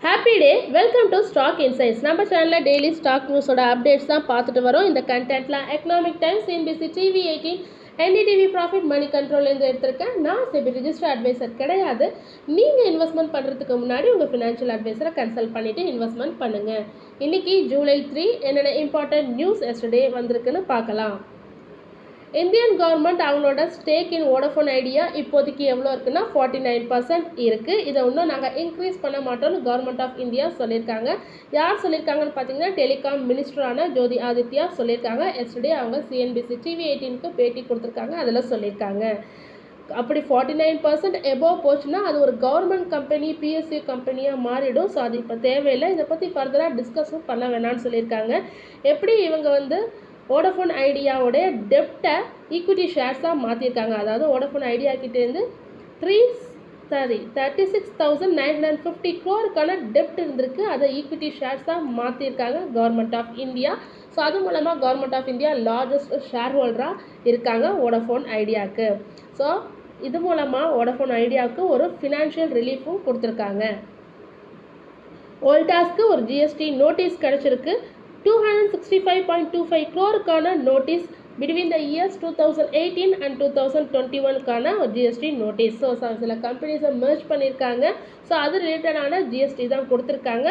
Happy day, welcome to stock insights. நம்ம சேனலில் daily stock நியூஸோட updates தான் பார்த்துட்டு வரோம். இந்த கண்டென்ட்லாம் Economic Times, CNBC, TV 18, NDTV Profit, மணி கண்ட்ரோல்லேருந்து எடுத்திருக்கேன். நான் செபி ரிஜிஸ்டர் அட்வைசர் கிடையாது. நீங்கள் இன்வெஸ்ட்மெண்ட் பண்ணுறதுக்கு முன்னாடி உங்கள் ஃபினான்ஷியல் அட்வைசரை கன்சல்ட் பண்ணிவிட்டு இன்வெஸ்ட்மெண்ட் பண்ணுங்கள். இன்றைக்கி ஜூலை 3 என்னென்ன இம்பார்ட்டன்ட் நியூஸ் எஸ்டர்டே வந்திருக்குன்னு பார்க்கலாம். இந்தியன் கவர்மெண்ட் அவங்களோட ஸ்டேக் இன் வோடஃபோன் ஐடியா இப்போதைக்கு எவ்வளோ இருக்குன்னா 49% இருக்குது. இதை இன்னும் நாங்கள் இன்க்ரீஸ் பண்ண மாட்டோம்னு கவர்மெண்ட் ஆஃப் இந்தியா சொல்லியிருக்காங்க. யார் சொல்லியிருக்காங்கன்னு பார்த்தீங்கன்னா டெலிகாம் மினிஸ்டரான ஜோதி ஆதித்யா சொல்லியிருக்காங்க. எஸ்டர்டே அவங்க சிஎன்பிசி டிவி 18க்கு பேட்டி கொடுத்துருக்காங்க. அதில் சொல்லியிருக்காங்க அப்படி 49% எபோவ் போச்சுன்னா அது ஒரு கவர்மெண்ட் கம்பெனி, பிஎஸ்சி கம்பெனியாக மாறிடும். ஸோ அது இப்போ தேவையில்லை. இதை பற்றி ஃபர்தராக டிஸ்கஸும் பண்ண வேணாம்னு சொல்லியிருக்காங்க. எப்படி இவங்க வோடஃபோன் ஐடியாவோடைய டெப்டை ஈக்விட்டி ஷேர்ஸாக மாற்றிருக்காங்க. அதாவது வோடஃபோன் ஐடியா கிட்டேருந்து 36,950 crore டெப்ட் இருந்திருக்கு. அதை ஈக்விட்டி ஷேர்ஸாக மாற்றிருக்காங்க கவர்மெண்ட் ஆஃப் இந்தியா. ஸோ அது மூலமாக government of India largest share ஹோல்டராக இருக்காங்க வோடஃபோன் ஐடியாவுக்கு. ஸோ இது மூலமாக வோடஃபோன் ஐடியாவுக்கு ஒரு ஃபினான்ஷியல் ரிலீஃபும் கொடுத்துருக்காங்க. வோல்டாஸ்க்கு ஒரு ஜிஎஸ்டி நோட்டீஸ் கிடச்சிருக்கு. 265.25 crore notice between the years 2018 and 2021 GST notice. So சில கம்பெனிஸை மெர்ஜ் பண்ணியிருக்காங்க. ஸோ அது ரிலேட்டடான ஜிஎஸ்டி தான் கொடுத்துருக்காங்க.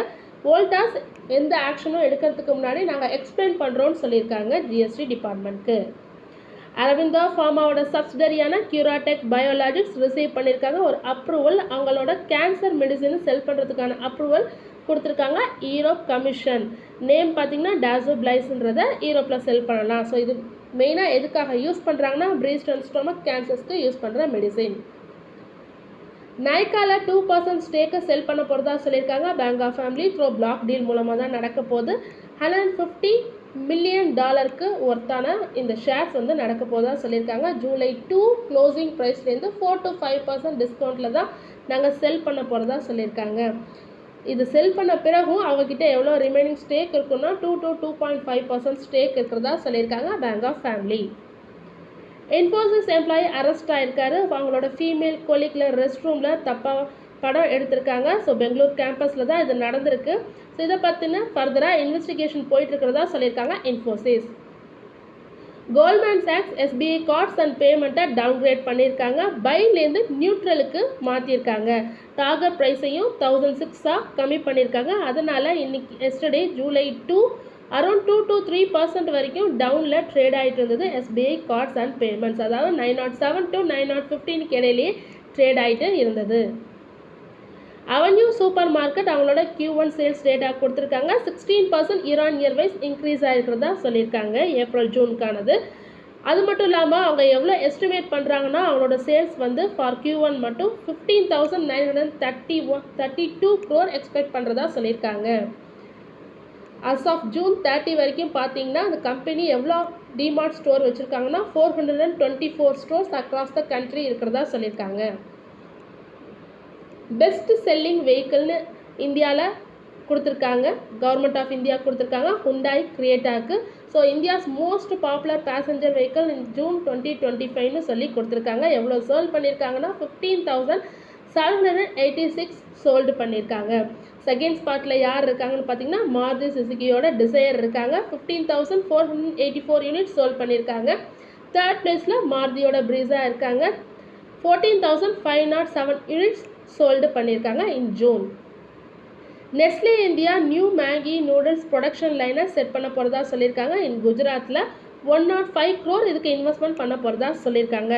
வோல்டாஸ் எந்த ஆக்ஷனும் எடுக்கிறதுக்கு முன்னாடி நாங்கள் எக்ஸ்பிளைன் பண்ணுறோன்னு சொல்லியிருக்காங்க ஜிஎஸ்டி டிபார்ட்மெண்ட்க்கு. அரவிந்தா ஃபார்மாவோட சப்சிடரியான கியூராடெக் பயோலாஜிக்ஸ் ரிசீவ் பண்ணியிருக்காங்க ஒரு அப்ரூவல். அவங்களோட கேன்சர் மெடிசனை செல் பண்ணுறதுக்கான அப்ரூவல் கொடுத்துருக்காங்க ஈரோப் கமிஷன். நேம் பார்த்தீங்கன்னா டாசோபிளைஸ்ன்றதை ஈரோப்பில் செல் பண்ணலாம். ஸோ இது மெயினாக எதுக்காக யூஸ் பண்ணுறாங்கன்னா பிரீஸ்ட் அண்ட் ஸ்டொமக் கேன்சர்ஸ்க்கு யூஸ் பண்ணுற மெடிசின். நைக்கால 2% ஸ்டேக்கை செல் பண்ண போகிறதா சொல்லியிருக்காங்க. Bank of family through block deal மூலமாக தான் நடக்க போகுது. $150 million ஒர்த்தான இந்த ஷேர்ஸ் நடக்க போகிறதா சொல்லியிருக்காங்க. ஜூலை 2 க்ளோசிங் ப்ரைஸ்லேருந்து 4 to 5% டிஸ்கவுண்ட்டில் தான் நாங்கள் செல் பண்ண போகிறதா சொல்லியிருக்காங்க. இது செல் பண்ண பிறகும் அவங்கக்கிட்ட எவ்வளோ ரிமைனிங் ஸ்டேக் இருக்குன்னா 2 to 2.5% ஸ்டேக் இருக்கிறதா சொல்லியிருக்காங்க bank of family. Infosys employee arrest ஆகிருக்காரு. அவங்களோட ஃபீமேல் கொலீக்ல ரெஸ்ட் ரூமில் தப்பாக படம் எடுத்திருக்காங்க. ஸோ பெங்களூர் கேம்பஸில் தான் இது நடந்திருக்கு. ஸோ இதை பற்றின ஃபர்தராக இன்வெஸ்டிகேஷன் போயிட்டுருக்கிறதா சொல்லியிருக்காங்க இன்ஃபோசிஸ். கோல்ட்மேன் சாக்ஸ் எஸ்பிஐ கார்ட்ஸ் அண்ட் பேமெண்ட்டை டவுன்கிரேட் பண்ணியிருக்காங்க. பைலேருந்து நியூட்ரலுக்கு மாற்றிருக்காங்க. டார்கெட் ப்ரைஸையும் 1,006 கம்மி பண்ணியிருக்காங்க. அதனால் இன்னைக்கு எஸ்டர்டே ஜூலை 2 அரௌண்ட் 2 to 3% வரைக்கும் டவுனில் ட்ரேட் ஆகிட்டு இருந்தது எஸ்பிஐ கார்ட்ஸ் அண்ட் பேமெண்ட்ஸ். அதாவது 907 to 915 இடையிலேயே ட்ரேட் ஆகிட்டு இருந்தது. அவென்யூ சூப்பர் மார்க்கெட் அவங்களோட Q1 சேல்ஸ் டேட்டா கொடுத்துருக்காங்க. 16% இயர் வைஸ் இன்க்ரீஸ் ஆகிருக்கிறதா சொல்லியிருக்காங்க ஏப்ரல் ஜூனுக்கானது. அது மட்டும் இல்லாமல் அவங்க எவ்வளோ எஸ்டிமேட் பண்ணுறாங்கன்னா அவங்களோட சேல்ஸ் ஃபார் Q1 மட்டும் 15,932 crore எக்ஸ்பெக்ட் பண்ணுறதா சொல்லியிருக்காங்க. அஸ் ஆஃப் ஜூன் 30 வரைக்கும் பார்த்தீங்கன்னா அந்த கம்பெனி எவ்வளோ டிமார்ட் ஸ்டோர் வச்சுருக்காங்கன்னா 424 ஸ்டோர்ஸ் அக்ராஸ் த கண்ட்ரி இருக்கிறதா சொல்லியிருக்காங்க. பெஸ்ட் செல்லிங் வெஹிக்கிள்னு இந்தியாவில் கொடுத்துருக்காங்க. கவர்மெண்ட் ஆஃப் இந்தியா கொடுத்துருக்காங்க ஹுண்டாய் கிரியேட்டாக்கு. So India's most popular passenger vehicle in June 2025னு சொல்லி கொடுத்துருக்காங்க. எவ்வளோ சோல்ட் பண்ணியிருக்காங்கன்னா 15,786 சோல்டு பண்ணியிருக்காங்க. செகண்ட் ஸ்பாட்டில் யார் இருக்காங்கன்னு பார்த்தீங்கன்னா மாருதி சுசுகியோட டிசையர் இருக்காங்க. 15,484 யூனிட்ஸ் சோல்ட் பண்ணியிருக்காங்க. தேர்ட் பிளேஸில் மாருதியோட ப்ரீஸா இருக்காங்க. 14,507 யூனிட்ஸ் சோல்டு பண்ணியிருக்காங்க இன் June. Nestle India new Maggi noodles production லைனை செட் பண்ண போகிறதா சொல்லியிருக்காங்க இன் குஜராத்தில். 105 crore இதுக்கு இன்வெஸ்ட்மெண்ட் பண்ண போகிறதா சொல்லியிருக்காங்க.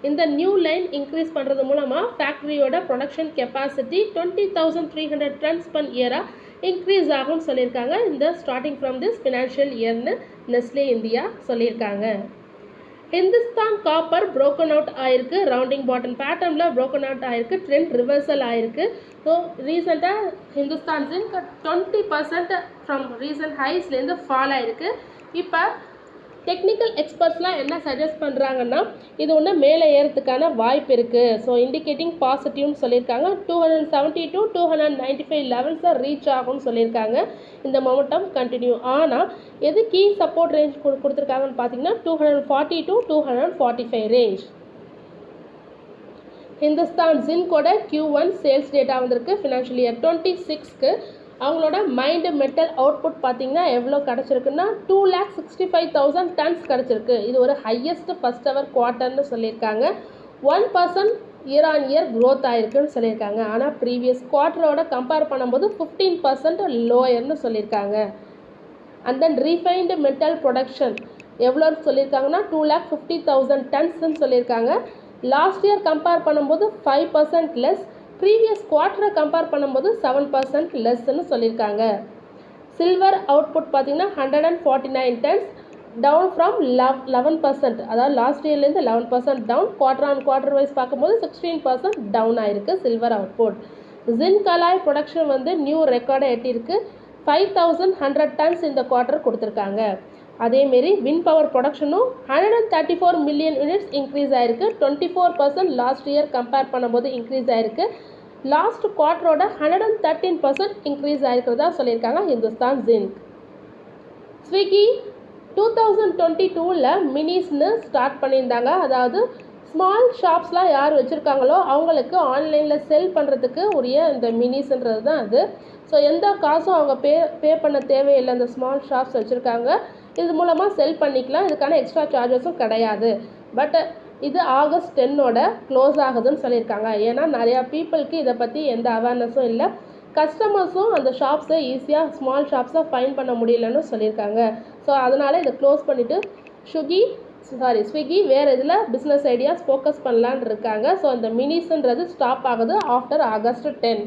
இந்த நியூ லைன் இன்க்ரீஸ் பண்ணுறது மூலமாக ஃபேக்ட்ரியோட ப்ரொடக்ஷன் கெப்பாசிட்டி 20,300 tons per இயராக இன்க்ரீஸ் ஆகும்னு சொல்லியிருக்காங்க. இந்த ஸ்டார்டிங் ஃப்ரம் திஸ் ஃபினான்ஷியல் இயர்னு நெஸ்லே இந்தியா சொல்லியிருக்காங்க. ஹிந்துஸ்தான் காப்பர் ப்ரோக்கன் அவுட் ஆயிருக்கு. ரவுண்டிங் பாட்டம் பேட்டர்னில் ப்ரோக்கன் அவுட் ஆயிருக்கு. ட்ரெண்ட் ரிவர்சல் ஆயிருக்கு. ஸோ ரீசெண்டாக ஹிந்துஸ்தான் ஜிங்க் 20% ஃப்ரம் ரீசன்ட் ஹைஸ்லேருந்து ஃபால் ஆயிருக்கு. இப்போ டெக்னிக்கல் எக்ஸ்பர்ட்ஸ்லாம் என்ன சஜஸ்ட் பண்ணுறாங்கன்னா இது ஒன்று மேலே ஏறதுக்கான வாய்ப்பு இருக்குது. ஸோ இண்டிகேட்டிங் பாசிட்டிவ்னு சொல்லியிருக்காங்க. 270 to 295 லெவல்ஸை ரீச் ஆகும்னு சொல்லியிருக்காங்க. இந்த மொமெண்டம் கண்டினியூ ஆனால் எது கீ சப்போர்ட் ரேஞ்ச் கொடுத்துருக்காங்கன்னு பார்த்தீங்கன்னா 240 to 245 ரேஞ்ச். ஹிந்துஸ்தான் ஜின்கோட Q1 சேல்ஸ் டேட்டா வந்திருக்கு ஃபினான்ஷியல் இயர் 26க்கு. அவங்களோட மைண்ட் மெட்டல் அவுட்புட் பார்த்தீங்கன்னா எவ்வளோ கிடச்சிருக்குன்னா 2,65,000 டன்ஸ் கிடச்சிருக்கு. இது ஒரு ஹையஸ்ட் ஃபஸ்ட் எவர் குவார்ட்டர்னு சொல்லியிருக்காங்க. 1% இயர் ஆன் இயர் க்ரோத் ஆயிருக்குன்னு சொல்லியிருக்காங்க. ஆனால் ப்ரீவியஸ் குவார்ட்டரோட கம்பேர் பண்ணும்போது 15% லோயர்னு சொல்லியிருக்காங்க. And then refined metal production எவ்வளோன்னு சொல்லியிருக்காங்கன்னா 2,50,000 டன்ஸ்ன்னு சொல்லியிருக்காங்க. லாஸ்ட் இயர் கம்பேர் பண்ணும்போது 5% லெஸ், ப்ரீவியஸ் குவார்ட்டரை கம்பேர் பண்ணும்போது 7% லெஸ்ன்னு சொல்லியிருக்காங்க. சில்வர் அவுட்புட் பார்த்திங்கன்னா 149 டன்ஸ், டவுன் ஃப்ரம் 11%, அதாவது லாஸ்ட் இயர்லேருந்து 11% down. Quarter on quarter wise பார்க்கும்போது 16% டவுன் ஆயிருக்கு silver output. Zinc alloy production வந்து நியூ ரெக்கார்டை எட்டியிருக்கு. 5,100 டன்ஸ் இந்த குவார்ட்டர் கொடுத்துருக்காங்க. அதேமாரி வின் பவர் ப்ரொடக்ஷனும் 134 மில்லியன் யூனிட்ஸ் இன்க்ரீஸ் ஆயிருக்கு. 24% லாஸ்ட் இயர் கம்பேர் பண்ணும்போது இன்க்ரீஸ் ஆயிருக்கு. லாஸ்ட் குவார்ட்டரோட 113% இன்க்ரீஸ் ஆயிருக்கிறதா சொல்லியிருக்காங்க ஹிந்துஸ்தான் ஜிங்க். ஸ்விக்கி 2022ல் மினிஸ்னு ஸ்டார்ட் பண்ணியிருந்தாங்க. அதாவது ஸ்மால் ஷாப்ஸ்லாம் யார் வச்சுருக்காங்களோ அவங்களுக்கு ஆன்லைனில் செல் பண்ணுறதுக்கு உரிய இந்த மினிஸ்ன்றது தான் அது. ஸோ எந்த காசும் அவங்க பே பண்ண தேவையில்லை. இந்த ஸ்மால் ஷாப்ஸ் வச்சுருக்காங்க, இது மூலமாக செல் பண்ணிக்கலாம். இதுக்கான எக்ஸ்ட்ரா சார்ஜஸும் கிடையாது. பட் இது ஆகஸ்ட் 10ஓட க்ளோஸ் ஆகுதுன்னு சொல்லியிருக்காங்க. ஏன்னா நிறையா பீப்புளுக்கு இதை பற்றி எந்த அவேர்னஸும் இல்லை. கஸ்டமர்ஸும் அந்த ஷாப்ஸை ஈஸியாக ஸ்மால் ஷாப்ஸை ஃபைண்ட் பண்ண முடியலன்னு சொல்லியிருக்காங்க. ஸோ அதனால் இதை க்ளோஸ் பண்ணிவிட்டு ஸ்விக்கி வேறு இதில் பிஸ்னஸ் ஐடியாஸ் ஃபோக்கஸ் பண்ணலான்னு இருக்காங்க. ஸோ இந்த மினிஸ்ன்றது ஸ்டாப் ஆகுது ஆஃப்டர் ஆகஸ்ட் 10.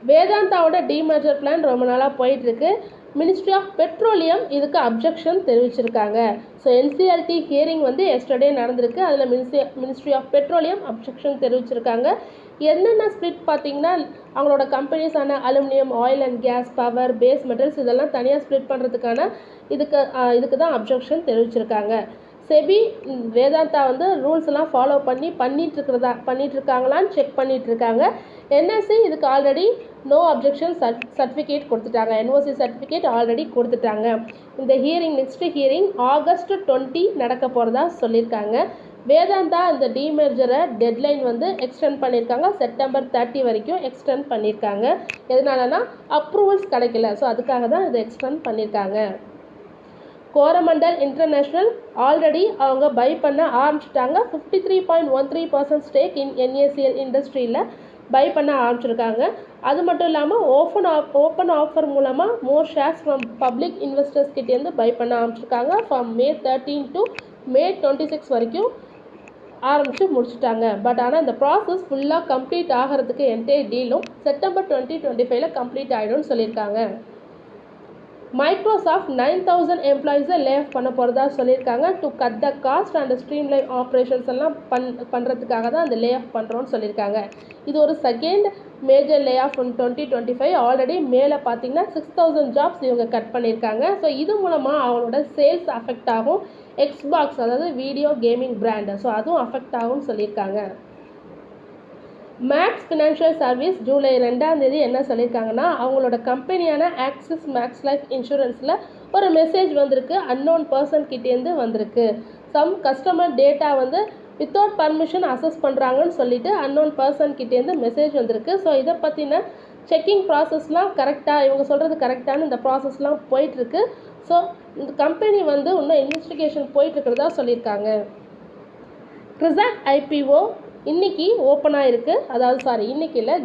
வேதாந்தாவோட டிமர்ஜர் பிளான் ரொம்ப நாளாக போயிட்டுருக்கு. மினிஸ்ட்ரி ஆஃப் பெட்ரோலியம் இதுக்கு அப்ஜெக்ஷன் தெரிவிச்சிருக்காங்க. ஸோ என்சிஎல்டி ஹியரிங் வந்து எஸ்டர்டே நடந்திருக்கு. அதில் மினிஸ்ட்ரி ஆஃப் பெட்ரோலியம் அப்ஜெக்ஷன் தெரிவிச்சிருக்காங்க. என்னென்ன ஸ்ப்ளிட் பார்த்திங்கன்னா அவங்களோட கம்பெனிஸான aluminium, oil and gas, power, base metals இதெல்லாம் தனியாக ஸ்ப்ளிட் பண்ணுறதுக்கான இதுக்கு தான் அப்ஜெக்ஷன் தெரிவிச்சிருக்காங்க. செபி வேதாந்தா வந்து ரூல்ஸ் எல்லாம் ஃபாலோ பண்ணிகிட்ருக்காங்களான்னு செக் பண்ணிகிட்ருக்காங்க. என்எஸ்சி இதுக்கு ஆல்ரெடி நோ அப்ஜெக்ஷன் சர்டிஃபிகேட் கொடுத்துட்டாங்க. என்ஓசி சர்டிஃபிகேட் ஆல்ரெடி கொடுத்துட்டாங்க. இந்த நெக்ஸ்ட் ஹியரிங் ஆகஸ்ட் 20 நடக்க போகிறதா சொல்லியிருக்காங்க. வேதாந்தா இந்த டிமெர்ஜரை டெட்லைன் வந்து எக்ஸ்டெண்ட் பண்ணியிருக்காங்க. செப்டம்பர் 30 வரைக்கும் எக்ஸ்டெண்ட் பண்ணியிருக்காங்க. எதனாலனா அப்ரூவல்ஸ் கிடைக்கல. ஸோ அதுக்காக தான் இதை எக்ஸ்டெண்ட் பண்ணியிருக்காங்க. கோரமண்டல் இன்டர்நேஷ்னல் ஆல்ரெடி அவங்க பை பண்ண ஆரம்பிச்சிட்டாங்க. 53.13% ஸ்டேக் NACL இண்டஸ்ட்ரியில் பை பண்ண ஆரம்பிச்சிருக்காங்க. அது மட்டும் இல்லாமல் ஓப்பன் ஆஃபர் மூலமாக மோர் ஷேர்ஸ் ஃப்ரம் பப்ளிக் இன்வெஸ்டர்ஸ் கிட்டேருந்து பை பண்ண ஆரம்பிச்சிருக்காங்க. ஃப்ரம் May 13 to May 26 வரைக்கும் ஆரம்பித்து முடிச்சுட்டாங்க. பட் ஆனால் இந்த ப்ராசஸ் ஃபுல்லாக கம்ப்ளீட் ஆகிறதுக்கு என்டையர் டீலும் செப்டம்பர் 2025 கம்ப்ளீட் ஆகிடும்னு சொல்லியிருக்காங்க. மைக்ரோசாஃப்ட் 9,000 எம்ப்ளாயீஸை லே ஆஃப் பண்ண போகிறதா சொல்லியிருக்காங்க. To cut the cost and streamline operations எல்லாம் பண்ணுறதுக்காக தான் அந்த லே ஆஃப் பண்ணுறோன்னு சொல்லியிருக்காங்க. இது ஒரு second major lay off 2025. Already மேலே பார்த்தீங்கன்னா 6,000 ஜாப்ஸ் இவங்க கட் பண்ணியிருக்காங்க. ஸோ இது மூலமாக அவங்களோட சேல்ஸ் அஃபெக்ட் ஆகும். எக்ஸ்பாக்ஸ் அதாவது வீடியோ கேமிங் பிராண்டு, ஸோ அதுவும் அஃபெக்ட் ஆகும்னு சொல்லியிருக்காங்க. மேக்ஸ் ஃபினான்ஷியல் சர்வீஸ் ஜூலை 2 என்ன சொல்லியிருக்காங்கன்னா அவங்களோட கம்பெனியான ஆக்சிஸ் மேக்ஸ் லைஃப் இன்சூரன்ஸில் ஒரு மெசேஜ் வந்திருக்கு. அன்னோன் பர்சன் கிட்டேருந்து வந்திருக்கு. சம் கஸ்டமர் டேட்டா வந்து வித்தவுட் பர்மிஷன் அசஸ் பண்ணுறாங்கன்னு சொல்லிட்டு அன்னோன் பர்சன் கிட்டேருந்து மெசேஜ் வந்திருக்கு. ஸோ இதை பற்றின செக்கிங் ப்ராசஸ்லாம் கரெக்டாக இவங்க சொல்கிறது கரெக்டான இந்த ப்ராசஸ்லாம் போயிட்டுருக்கு. ஸோ இந்த கம்பெனி வந்து இன்னும் இன்வெஸ்டிகேஷன் போயிட்டுருக்கிறதா சொல்லியிருக்காங்க. ட்ரிசாக் IPO இன்றைக்கி ஓப்பன் ஆகிருக்கு. இன்றைக்கி இல்லை,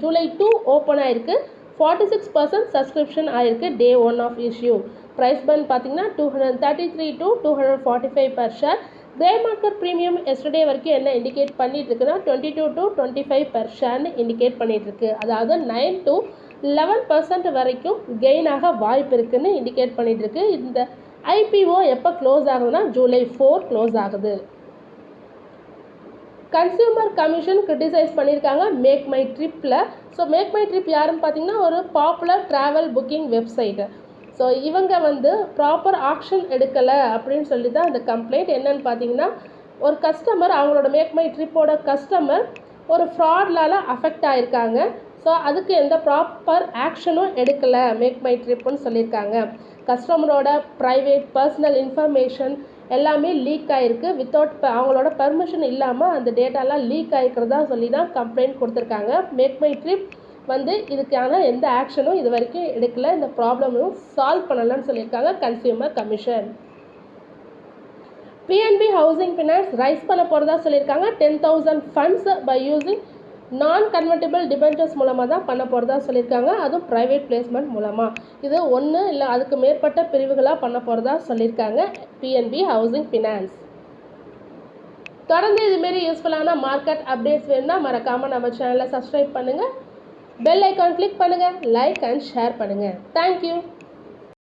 ஜூலை 2 ஓப்பன் ஆகிருக்கு. 46% சப்ஸ்கிரிப்ஷன் ஆகிருக்கு டே 1 ஆஃப் இஷ்யூ. ப்ரைஸ் பண்ட் பார்த்திங்கன்னா 233 to 245 per share. Grey market premium yesterday வரைக்கும் என்ன இண்டிகேட் பண்ணிகிட்ருக்குன்னா 22 to 25 per ஷேர்னு இண்டிகேட் பண்ணிகிட்ருக்கு. அதாவது 9 to 11% வரைக்கும் கெயினாக வாய்ப்பு இருக்குதுன்னு இண்டிகேட் பண்ணிகிட்ருக்கு. இந்த IPO எப்போ க்ளோஸ் ஆகுதுன்னா ஜூலை 4 க்ளோஸ் ஆகுது. கன்சியூமர் கமிஷன் கிரிட்டிசைஸ் பண்ணியிருக்காங்க மேக் மை ட்ரிப்பில். ஸோ மேக் மை ட்ரிப் யாருன்னு பார்த்தீங்கன்னா ஒரு popular travel booking website. So இவங்க வந்து ப்ராப்பர் ஆக்ஷன் எடுக்கலை அப்படின்னு சொல்லி தான் இந்த கம்ப்ளைண்ட். என்னன்னு பார்த்தீங்கன்னா ஒரு கஸ்டமர் அவங்களோட மேக் மை ட்ரிப்போட கஸ்டமர் ஒரு ஃப்ராட்லால் அஃபெக்ட் ஆகிருக்காங்க. ஸோ அதுக்கு எந்த ப்ராப்பர் ஆக்ஷனும் எடுக்கலை மேக் மை ட்ரிப்புன்னு சொல்லியிருக்காங்க. கஸ்டமரோட ப்ரைவேட் பர்சனல் இன்ஃபர்மேஷன் எல்லாமே லீக் ஆகிருக்கு. அவங்களோட பர்மிஷன் இல்லாமல் அந்த டேட்டாலாம் லீக் ஆகிருக்கிறதா சொல்லி தான் கம்ப்ளைண்ட் கொடுத்துருக்காங்க. மேக் மை ட்ரிப் வந்து இதுக்கான எந்த ஆக்ஷனும் இது வரைக்கும் எடுக்கல, இந்த ப்ராப்ளமும் சால்வ் பண்ணலன்னு சொல்லியிருக்காங்க consumer commission. PNB Housing Finance raise பண்ண போகிறதா சொல்லியிருக்காங்க. 10,000 funds by using non convertible debentures மூலமாக தான் பண்ண போகிறதா சொல்லியிருக்காங்க. அதுவும் ப்ரைவேட் பிளேஸ்மெண்ட் மூலமாக. இது ஒன்று இல்லை அதுக்கு மேற்பட்ட பிரிவுகளாக பண்ண போகிறதா சொல்லியிருக்காங்க பிஎன்பி ஹவுசிங் ஃபினான்ஸ். தொடர்ந்து இதுமாரி யூஸ்ஃபுல்லான மார்க்கெட் அப்டேட்ஸ் வேணும்னா மறக்காமல் நம்ம சேனலை சப்ஸ்கிரைப் பண்ணுங்கள், பெல் ஐக்கான் கிளிக் பண்ணுங்கள், லைக் அண்ட் ஷேர் பண்ணுங்கள். தேங்க்யூ.